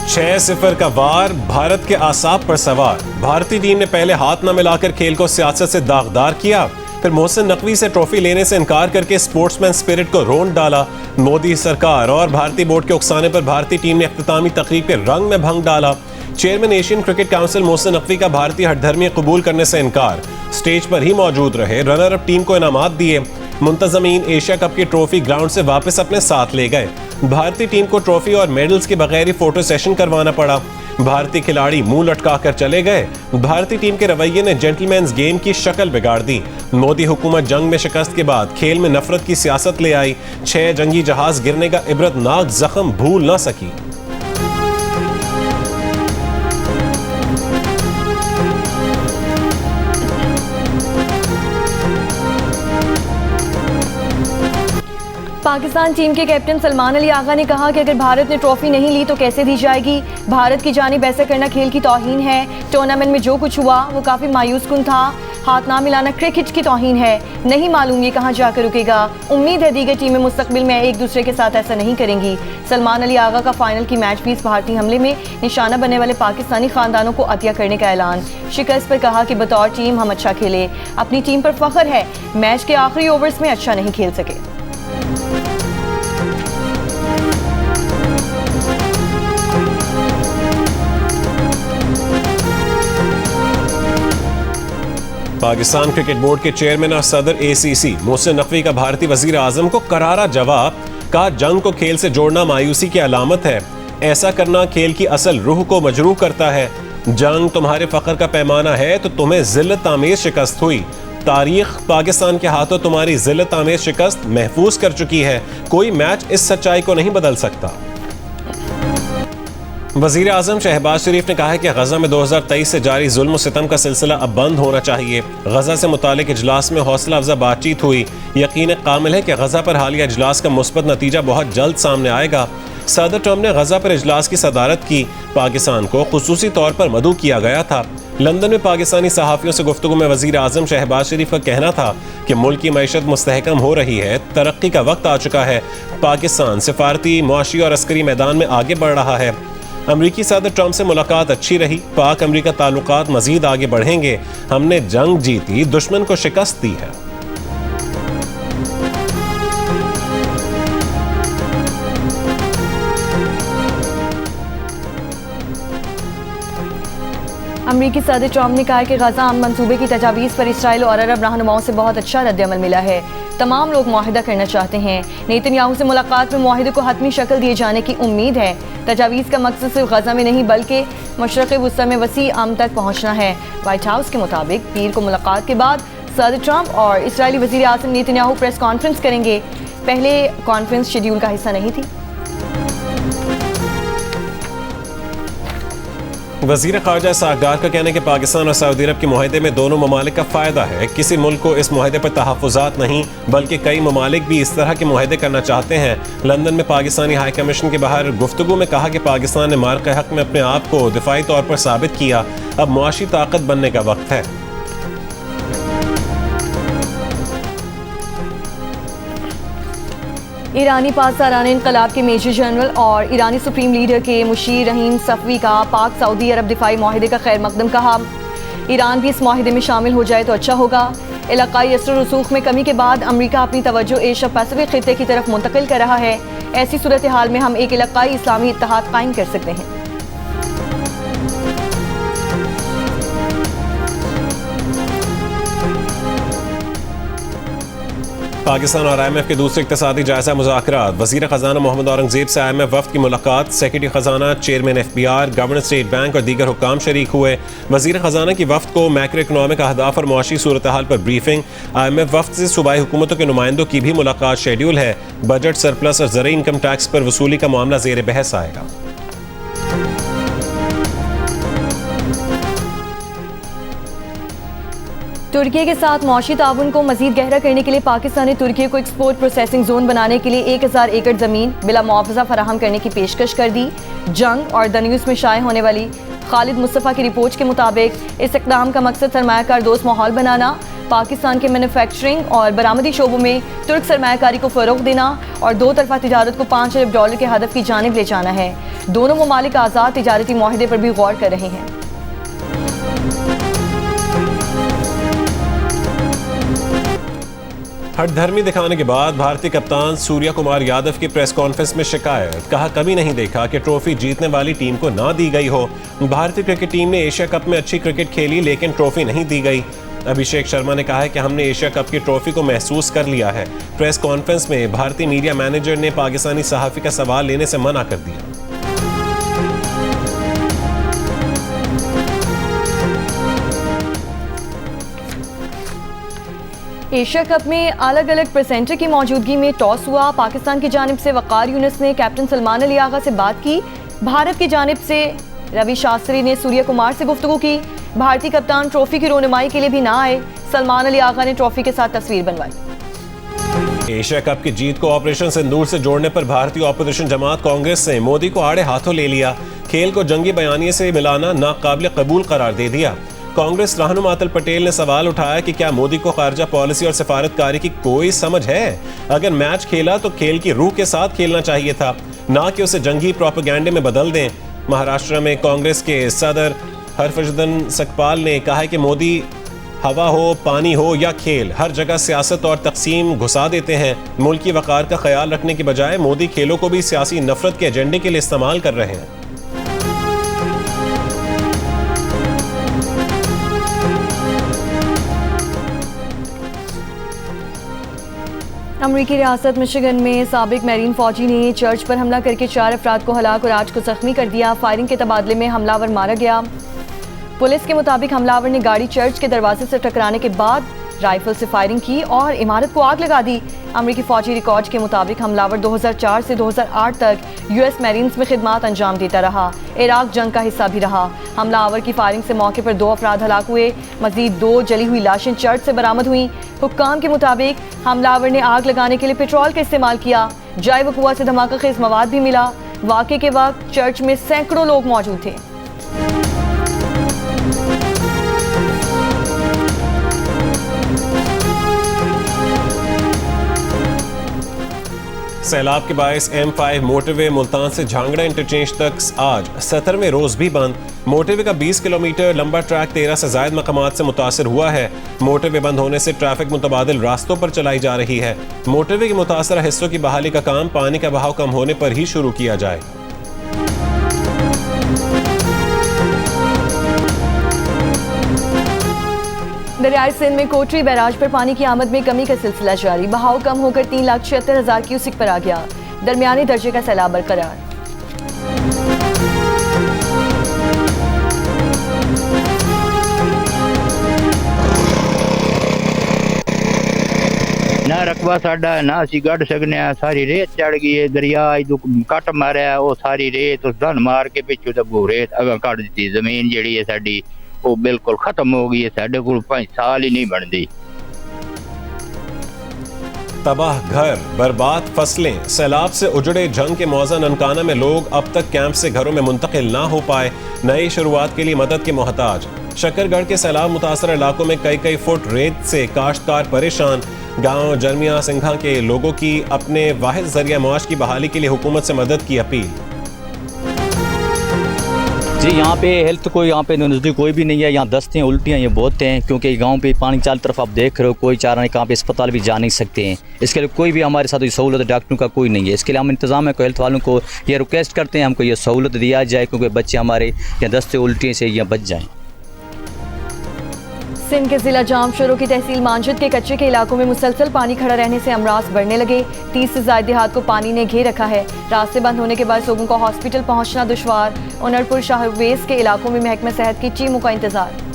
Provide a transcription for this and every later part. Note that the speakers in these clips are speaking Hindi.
6-0 का वार, भारत के आसाब पर सवार। भारतीय टीम ने पहले हाथ न मिलाकर खेल को सियासत से दागदार किया, फिर मोहसिन नकवी से ट्रॉफी लेने से इनकार करके स्पोर्ट्समैन स्पिरिट को रोंद डाला। मोदी सरकार और भारतीय बोर्ड के उकसाने पर भारतीय टीम ने इख्तितामी तकरीब के रंग में भंग डाला। Chairman Asian cricket council Mohsin Naqvi का भारतीय हठधर्मी कबूल करने से इनकार, स्टेज पर ही मौजूद रहे। रनर अप टीम को इनामात दिए। मुंतजमीन एशिया कप की ट्रॉफी ग्राउंड से वापस अपने साथ ले गए। भारतीय टीम को ट्रॉफी और मेडल्स के बगैर ही फोटो सेशन करवाना पड़ा। भारतीय खिलाड़ी मुंह लटका कर चले गए। भारतीय टीम के रवैये ने जेंटलमैन्स गेम की शक्ल बिगाड़ दी। मोदी हुकूमत जंग में शिकस्त के बाद खेल में नफरत की सियासत ले आई। 6 जंगी जहाज गिरने का इबरतनाक जख्म भूल न सकी। पाकिस्तान टीम के कैप्टन सलमान अली आगा ने कहा कि अगर भारत ने ट्रॉफी नहीं ली तो कैसे दी जाएगी। भारत की जानिब ऐसा करना खेल की तौहीन है। टूर्नामेंट में जो कुछ हुआ वो काफ़ी मायूस कुन था। हाथ ना मिलाना क्रिकेट की तौहीन है। नहीं मालूम ये कहाँ जाकर रुकेगा। उम्मीद है दीगर टीमें मुस्तकबिल में एक दूसरे के साथ ऐसा नहीं करेंगी। सलमान अली आगा का फाइनल की मैच फीस भारतीय हमले में निशाना बनने वाले पाकिस्तानी खानदानों को अतिया करने का ऐलान। शिकस्त पर कहा कि बतौर टीम हम अच्छा खेले, अपनी टीम पर फख्र है। मैच के आखिरी ओवर्स में अच्छा नहीं खेल सके। पाकिस्तान क्रिकेट बोर्ड के चेयरमैन और सदर ACC मोहसिन नकवी का भारतीय वजीर आजम को करारा जवाब। कहा, जंग को खेल से जोड़ना मायूसी की अलामत है। ऐसा करना खेल की असल रूह को मजरूह करता है। जंग तुम्हारे फख्र का पैमाना है तो तुम्हें जिल्लत आमेज शिकस्त हुई। तारीख पाकिस्तान के हाथों तुम्हारी जिल्लत आमेज शिकस्त महफूज कर चुकी है। कोई मैच इस सच्चाई को नहीं बदल सकता। वजीर आजम शहबाज शरीफ ने कहा है कि गजा में 2023 से जारी जुल्म सितम का सिलसिला अब बंद होना चाहिए। गजा से मुतालिक इजलास में हौसला अफजा बातचीत हुई। यकीन कामिल है कि गजा पर हालिया इजलास का मुस्बत नतीजा बहुत जल्द सामने आएगा। सदर ट्रम्प ने गजा पर इजलास की सदारत की। पाकिस्तान को खुसूसी तौर पर मदऊ किया गया था। लंदन में पाकिस्तानी सहाफ़ियों से गुफ्तगू में वजीर आजम शहबाज शरीफ का कहना था कि मुल्क की मईशत मुस्तहकम हो रही है, तरक्की का वक्त आ चुका है। पाकिस्तान सिफारती, मुआशी और अस्करी मैदान में आगे बढ़ रहा है। अमरीकी सदर ट्रंप से मुलाकात अच्छी रही। पाक अमरीका ताल्लुकात मजीद आगे बढ़ेंगे। हमने जंग जीती, दुश्मन को शिकस्त दी है। अमरीकी सदर ट्रंप ने कहा कि गजा अमन मंसूबे की तजावीज़ पर इसराइल और अरब रहनुमाओं से बहुत अच्छा रद्द-ए-अमल मिला है। तमाम लोग मुआहिदा करना चाहते हैं। नेतन्याहू से मुलाकात में मुआहिदे को हतमी शक्ल दिए जाने की उम्मीद है। तजावीज़ का मकसद सिर्फ गजा में नहीं बल्कि मशरक़ वुस्ता में वसी आम तक पहुँचना है। वाइट हाउस के मुताबिक पीर को मुलाकात के बाद सदर ट्रंप और इसराइली वज़ीर आज़म नेतन्याहू प्रेस कॉन्फ्रेंस करेंगे। पहले कॉन्फ्रेंस शेड्यूल का हिस्सा नहीं थी। वज़ीर ख़ारजा सागदार का कहना है कि पाकिस्तान और सऊदी अरब के मुआहदे में दोनों ममालिक का फ़ायदा है। किसी मुल्क को इस मुआहदे पर तहफ़्फ़ुज़ात नहीं, बल्कि कई ममालिक भी इस तरह के मुआहदे करना चाहते हैं। लंदन में पाकिस्तानी हाई कमीशन के बाहर गुफ्तगू में कहा कि पाकिस्तान ने मार्के हक़ में अपने आप को दिफाई तौर पर साबित किया। अब मुआशी ताकत बनने का वक्त है। ईरानी पासदाराने इनकलाब के मेजर जनरल और ईरानी सुप्रीम लीडर के मुशीर रहीम सफ़वी का पाक सऊदी अरब दिफाई मुआहदे का खैर मकदम कहा। ईरान भी इस मुआहदे में शामिल हो जाए तो अच्छा होगा। इलाकाई असर रसूख में कमी के बाद अमरीका अपनी तवज्जो एशिया पैसिफिक खित्ते की तरफ मुंतकिल कर रहा है। ऐसी सूरत हाल में हम एक इलाकाई इस्लामी इत्तेहाद कायम कर सकते हैं। पाकिस्तान और IMF के दूसरे इक़्तिसादी जायजा मुज़ाकरात। वज़ीर ख़ज़ाना मोहम्मद औरंगज़ेब से IMF वफ़द की मुलाकात। सेक्रेटरी ख़ज़ाना, chairman FBR, governor state bank और दीगर हुक्काम शरीक हुए। वज़ीर ख़ज़ाना की वफ़द को मैक्रो इकनॉमिक अहदाफ और मुआशी सूरत हाल पर ब्रीफिंग। IMF वफ़द से सूबाई हुकूमतों के नुमाइंदों की भी मुलाकात शेड्यूल है। बजट सरप्लस और ज़रूरी इनकम टैक्स पर वसूली का मामला ज़ेर बहस आएगा। तुर्की के साथ मौशी ताउन को मजीद गहरा करने के लिए पाकिस्तान ने तुर्की को एक्सपोर्ट प्रोसेसिंग जोन बनाने के लिए 1000 एकड़ ज़मीन बिला मुआवजा फराहम करने की पेशकश कर दी। जंग और द न्यूज़ में शाये होने वाली खालिद मुस्तफ़ा की रिपोर्ट के मुताबिक इस इक़दाम का मकसद सरमायाकार दोस्त माहौल बनाना, पाकिस्तान के मैन्युफैक्चरिंग और बरामदी शोबों में तुर्क सरमायाकारी को फ़रोग़ देना और दो तरफ़ा तिजारत को $5 अरब के हदफ की जानिब ले जाना है। दोनों ममालिक आज़ाद तिजारती मुआहदे पर भी गौर कर रहे हैं। हठधर्मी दिखाने के बाद भारतीय कप्तान सूर्या कुमार यादव की प्रेस कॉन्फ्रेंस में शिकायत, कहा कभी नहीं देखा कि ट्रॉफी जीतने वाली टीम को ना दी गई हो। भारतीय क्रिकेट टीम ने एशिया कप में अच्छी क्रिकेट खेली लेकिन ट्रॉफी नहीं दी गई। अभिषेक शर्मा ने कहा है कि हमने एशिया कप की ट्रॉफी को महसूस कर लिया है। प्रेस कॉन्फ्रेंस में भारतीय मीडिया मैनेजर ने पाकिस्तानी सहाफ़ी का सवाल लेने से मना कर दिया। एशिया कप में अलग अलग प्रेजेंटर की मौजूदगी में टॉस हुआ। पाकिस्तान की जानिब से वक़ार यूनुस ने कैप्टन सलमान अली आगा से बात की। भारत की जानिब से रवि शास्त्री ने सूर्या कुमार से गुफ्तगू की। भारतीय कप्तान ट्रॉफी की रोनुमाई के लिए भी ना आए। सलमान अली आगा ने ट्रॉफी के साथ तस्वीर बनवाई। एशिया कप की जीत को ऑपरेशन सिंदूर से जोड़ने पर भारतीय ऑपोजिशन जमात कांग्रेस ने मोदी को आड़े हाथों ले लिया। खेल को जंगी बयानिए से मिलाना नाकाबिल कबूल करार दे दिया। कांग्रेस रहनुमा अतुल पटेल ने सवाल उठाया कि क्या मोदी को खारजा पॉलिसी और सिफारतकारी की कोई समझ है? अगर मैच खेला तो खेल की रूह के साथ खेलना चाहिए था, ना कि उसे जंगी प्रोपेगेंडे में बदल दें। महाराष्ट्र में कांग्रेस के सदर हरफजदन सकपाल ने कहा है कि मोदी हवा हो, पानी हो या खेल, हर जगह सियासत और तकसीम घुसा देते हैं। मुल्की वक़ार का ख्याल रखने की बजाय मोदी खेलों को भी सियासी नफरत के एजेंडे के लिए इस्तेमाल कर रहे हैं। अमरीकी रियासत मिशिगन में साबिक मैरीन फौजी ने चर्च पर हमला करके 4 अफराद को हलाक और 8 को जख्मी कर दिया। फायरिंग के तबादले में हमलावर मारा गया। पुलिस के मुताबिक हमलावर ने गाड़ी चर्च के दरवाजे से टकराने के बाद राइफल से फायरिंग की और इमारत को आग लगा दी। अमरीकी फौजी रिकॉर्ड के मुताबिक हमलावर 2004 से 2008 तक यूएस मैरीन्स में खिदमत अंजाम देता रहा। इराक जंग का हिस्सा भी रहा। हमलावर की फायरिंग से मौके पर 2 अफराद हलाक हुए। मजीद 2 जली हुई लाशें चर्च से बरामद हुई। हुक्काम के मुताबिक हमलावर ने आग लगाने के लिए पेट्रोल का इस्तेमाल किया। जाए वकुआ से धमाका खेज मवाद भी मिला। वाक़े के वक्त चर्च में सैकड़ों लोग मौजूद थे। सैलाब के बायस M5 मोटरवे मुल्तान से झांगड़ा इंटरचेंज तक आज 17वें रोज भी बंद। मोटरवे का 20 किलोमीटर लंबा ट्रैक 13 से ज़ायद मकामात से मुतासर हुआ है। मोटरवे बंद होने से ट्रैफिक मुतबादिल रास्तों पर चलाई जा रही है। मोटरवे के मुतासरा हिस्सों की बहाली का काम पानी का बहाव कम होने पर ही शुरू किया जाए। दरियाई सिंध में कोटरी बैराज पर पानी की आमद में कमी का सिलसिला जारी। बहाव कम होकर 3,76,000 क्यूसिक पर आ गया। दरमियानी दर्जे का सैलाब बरकरार। ना रकबा साडा ना असी गढ़ सकने, सारी रेत चढ़ गई है। दरिया कट मारिया, वो सारी रेत उस धन मार के पिछू तक रेत अगर कट दी। जमीन जी है साडी वो बिल्कुल खत्म हो गई है। साढ़े को 5 साल ही नहीं बनती। तबाह घर, बर्बाद फसलें, सैलाब से उजड़े जंग के मौजा ननकाना में लोग अब तक कैंप से घरों में मुंतकिल ना हो पाए। नई शुरुआत के लिए मदद के मोहताज। शकरगढ़ के सैलाब मुतासर इलाकों में कई फुट रेत से काश्तकार परेशान। गांव जरमिया सिंघा के लोगों की अपने वाहिद जरिया मुआश की बहाली के लिए हुकूमत से मदद की अपील। जी यहाँ पे हेल्थ कोई यहाँ पे नज़दीक कोई भी नहीं है। यहाँ दस्ते उल्टियाँ ये बहुत हैं क्योंकि गांव पे पानी चारों तरफ आप देख रहे हो। कोई चारा नहीं, कहाँ पे अस्पताल भी जा नहीं सकते हैं। इसके लिए कोई भी हमारे साथ सहूलत डॉक्टरों का कोई नहीं है। इसके लिए हम इंतज़ाम को हेल्थ वालों को ये रिक्वेस्ट करते हैं हमको ये सहूलत दिया जाए क्योंकि बच्चे हमारे यहाँ दस्ते उल्टियों से यहाँ बच जाएँ। सिंध के जिला जामशोरों की तहसील मांझद के कच्चे के इलाकों में मुसलसल पानी खड़ा रहने से अमराज बढ़ने लगे। 30 से ज्यादा देहात को पानी ने घेर रखा है। रास्ते बंद होने के बाद लोगों को हॉस्पिटल पहुंचना दुश्वार। उनरपुर शाहवेज के इलाकों में महकमा सेहत की टीमों का इंतजार।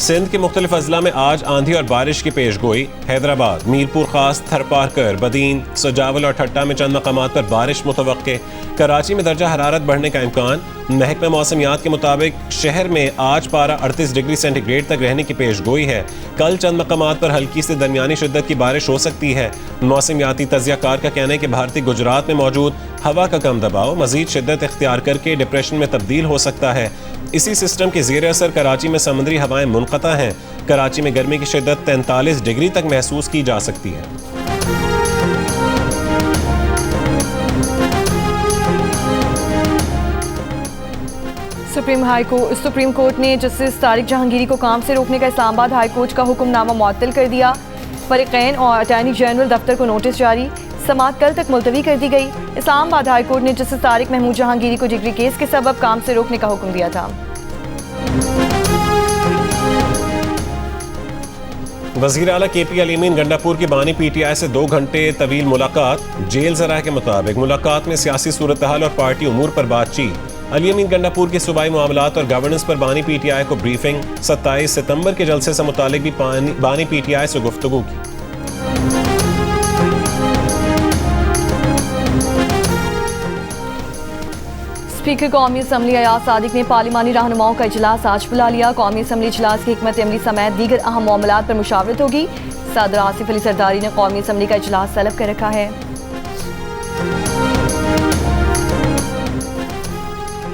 सिंध के मुख्तलिफ अजला में आज आंधी और बारिश की पेश गोई। हैदराबाद, मीरपुर खास, थरपारकर, बदीन, सजावल और ठट्टा में चंद मकामात पर बारिश मुतवक्के। कराची में दर्जा हरारत बढ़ने का इम्कान। महकमा मौसमियात के मुताबिक शहर में आज पारा 38 डिग्री सेंटीग्रेड तक रहने की पेश गोई है। कल चंद मकामात पर हल्की से दरमियानी शिद्दत की बारिश हो सकती है। मौसमियाती तज्जियाकार का कहना है कि भारतीय गुजरात में मौजूद हवा का कम दबाव मजीद शिद्दत इख्तियार करके डिप्रेशन में तब्दील हो सकता है। इसी सिस्टम के ज़ेर असर कराची में समुद्री हवाएं मुनक़ता हैं। कराची में गर्मी की शिद्दत 43 डिग्री तक महसूस की जा सकती है। सुप्रीम कोर्ट ने जस्टिस तारिक जहांगीरी को काम से रोकने का इस्लामाबाद हाई कोर्ट का हुक्मनामा मुअत्तल कर दिया। फरीकैन और अटॉर्नी जनरल दफ्तर को नोटिस जारी। समाअत कल तक मुलतवी कर दी गई। इस्लामाबाद हाई कोर्ट ने जस्टिस तारिक महमूद जहांगीरी को डिग्री केस के सबब काम से रोकने का हुक्म दिया था। वज़ीर आला KP अली-अमीन गंडापुर की बानी PTI से 2 घंटे तवील मुलाकात। जेल ज़राए के मुताबिक मुलाकात में सियासी सूरत हाल और पार्टी उमूर पर बातचीत। अली-अमीन गंडापुर के सूबाई मामलात और गवर्नेंस पर बानी PTI को ब्रीफिंग। 27 सितंबर के जलसे से मुतालिक भी बानी PTI से गुफ्तगू की। स्पीकर कौमी असम्बली अयाज सादिक ने पार्लिमानी रहनुमाओं का इजलास आज बुला लिया। कौमी असम्बली इजलास की हिकमत अमली समेत दीगर अहम मामलात पर मुशावरत होगी। सदर आसिफ अली सरदारी ने कौमी असम्बली का इजलास तलब कर रखा है।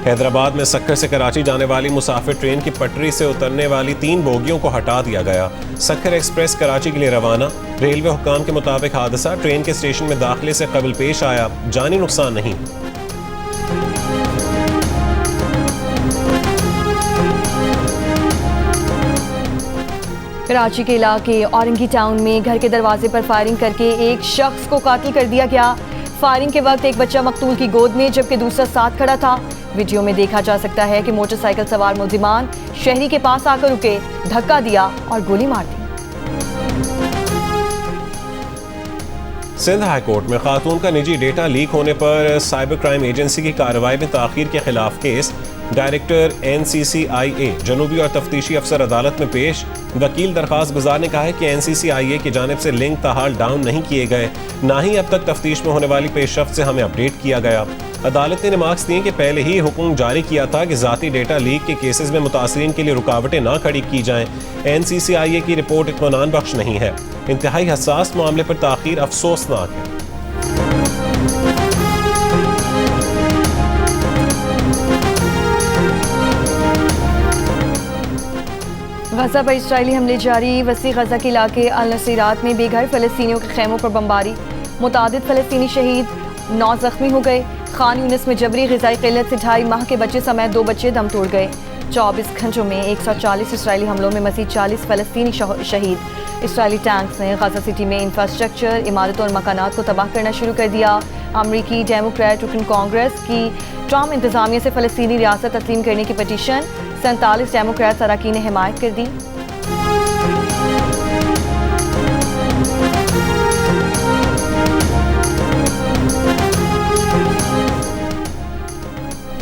हैदराबाद में सक्खर से कराची जाने वाली मुसाफिर ट्रेन की पटरी से उतरने वाली 3 बोगियों को हटा दिया गया। सक्खर एक्सप्रेस कराची के लिए रवाना। रेलवे हुक्काम के मुताबिक हादसा ट्रेन के स्टेशन में दाखिले से कबल पेश आया, जानी नुकसान नहीं। कराची के इलाके औरंगी टाउन में घर के दरवाजे पर फायरिंग करके एक शख्स को कातिल कर दिया गया। फायरिंग के वक्त एक बच्चा मकतूल की गोद में जबकि दूसरा साथ खड़ा था। वीडियो में देखा जा सकता है कि मोटरसाइकिल सवार मुल्जिमान शहरी के पास आकर रुके, धक्का दिया और गोली मार दी। सिंध हाई कोर्ट में खातून का निजी डेटा लीक होने पर साइबर क्राइम एजेंसी की कार्रवाई में ताखीर के खिलाफ केस। डायरेक्टर NCCIA जनूबी और तफ्तीशी अफसर अदालत में पेश। वकील दरखास्त गुजार ने कहा है कि NCCIA की जानिब से लिंक ताहाल डाउन नहीं किए गए, ना ही अब तक तफ्तीश में होने वाली पेशरफ्त से हमें अपडेट किया गया। अदालत ने रिमार्क्स दिए कि पहले ही हुक्म जारी किया था कि ज़ाती डेटा लीक के केसेस में मुतासरीन के लिए रुकावटें ना खड़ी की जाएं। NCCIA की रिपोर्ट इत्मीनान बख्श नहीं है। इंतहाई हसास मामले पर ताखीर अफसोसनाक है। गजा पर इजरायली हमले जारी। वसी गजा के इलाके अल नसीरात में बेघर फ़लस्तीनियों के खेमों पर बमबारी। मुतादिद फ़लस्तीनी शहीद, 9 जख्मी हो गए। खान यूनिस में जबरी ग़िज़ाई क़िल्लत से 2.5 माह के बच्चे समेत 2 बच्चे दम तोड़ गए। 24 घंटों में 140 इसराइली हमलों में मज़ीद 40 फ़लस्तीनी शहीद। इसराइली टैंक्स ने गजा सिटी में इंफ्रास्ट्रक्चर, इमारतों और मकानात को तबाह करना शुरू कर दिया। अमरीकी डेमोक्रेट रुकन कांग्रेस की ट्रम्प इंतज़ामिया से फ़लस्तीनी रियासत तस्लीम करने की पटिशन। 47 डेमोक्रेट्स अरकान ने हिमायत कर दी।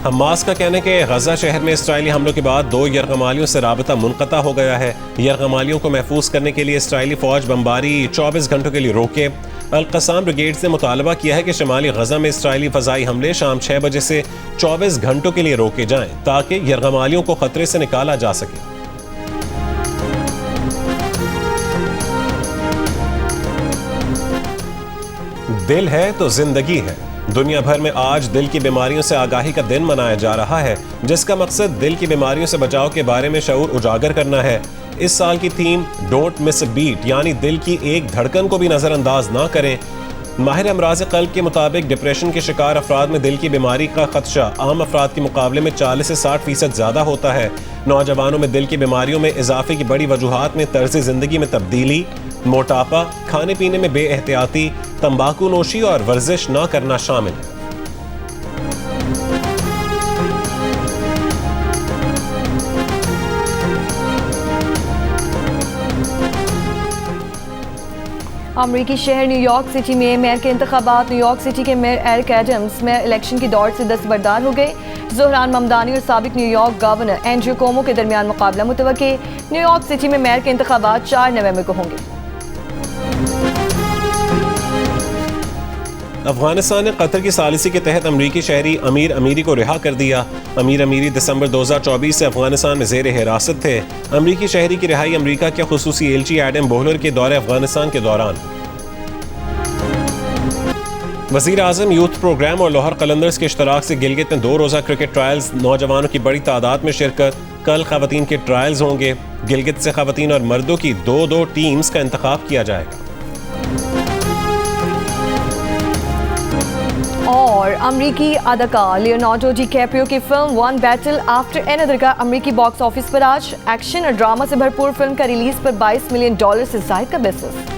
हमास का कहना है कि गजा शहर में इसराइली हमलों के बाद 2 यरगमालियों से राबता मुनक़ता हो गया है। यरगमालियों को महफूज करने के लिए इसराइली फ़ौज बमबारी 24 घंटों के लिए रोके। अल-क़स्साम ब्रिगेड से मुतालबा किया है कि शमाली गजा में इसराइली फ़ज़ाई हमले शाम 6 बजे से 24 घंटों के लिए रोके जाएं ताकि यरगमालियों को खतरे से निकाला जा सके। दिल है तो जिंदगी है। दुनिया भर में आज दिल की बीमारियों से आगाही का दिन मनाया जा रहा है, जिसका मकसद दिल की बीमारियों से बचाव के बारे में शऊर उजागर करना है। इस साल की theme don't miss a beat, यानी दिल की एक धड़कन को भी नज़रअंदाज ना करें। माहिर अमराज क़ल्ब के मुताबिक डिप्रेशन के शिकार अफराद में दिल की बीमारी का खदशा आम अफराद के मुकाबले में 40 से 60% ज़्यादा होता है। नौजवानों में दिल की बीमारियों में इजाफे की बड़ी वजूहात में तर्ज ज़िंदगी में तब्दीली, मोटापा, खाने पीने में बेएहतियाती, तंबाकू नोशी और वर्जिश ना करना शामिल है। अमरीकी शहर न्यूयॉर्क सिटी में मेयर के इंतखाबात। न्यूयॉर्क सिटी के mayor Eric Adams mayor election की दौड़ से दस्तबरदार हो गए। जोहरान ममदानी और साबिक न्यूयॉर्क गवर्नर एंड्रयू कोमो के दरमियान मुकाबला मुतवक्के। न्यूयॉर्क सिटी में मेयर के इंतखाबात 4 नवंबर को होंगे। अफगानिस्तान ने कतर की सालिसी के तहत अमरीकी शहरी अमीर अमीरी को रिहा कर दिया। अमीर अमीरी दिसंबर 2024 से अफगानिस्तान में जेर हिरासत थे। अमरीकी शहरी की रिहाई अमरीका के खुसूसी एलची एडम बोहलर के दौरे अफगानिस्तान के दौरान। वज़ीर आज़म यूथ प्रोग्राम और लाहौर कलंदर्स के इश्तराक से गिलगित में 2 रोज़ा क्रिकेट ट्रायल्स, नौजवानों की बड़ी तादाद में शिरकत। कल ख़वातीन के ट्रायल्स होंगे। गिलगित से ख़वातीन और मर्दों की 2-2 टीम्स का इंतखाब किया जाएगा। और अमरीकी अदाकार लियोनार्डो डिकैप्रियो की film one battle after another का अमरीकी बॉक्स ऑफिस पर आज एक्शन और ड्रामा से भरपूर फिल्म का रिलीज पर $22 मिलियन से ज़ायद का बिजनेस।